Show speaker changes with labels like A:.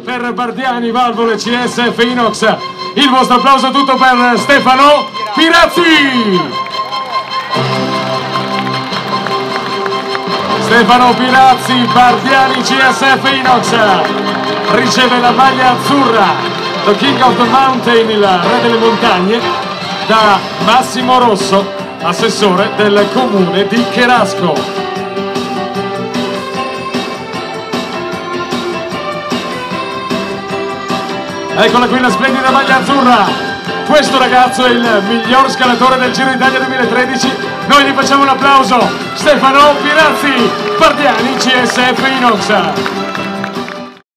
A: Per Bardiani, Valvole, CSF Inox, il vostro applauso tutto per Stefano Pirazzi. Stefano Pirazzi, Bardiani, CSF Inox, riceve la maglia azzurra, The King of the Mountain, il re delle montagne, da Massimo Rosso, assessore del comune di Cherasco. Eccola qui la splendida maglia azzurra. Questo ragazzo è il miglior scalatore del Giro d'Italia 2013. Noi gli facciamo un applauso. Stefano Pirazzi, Bardiani, CSF Inox.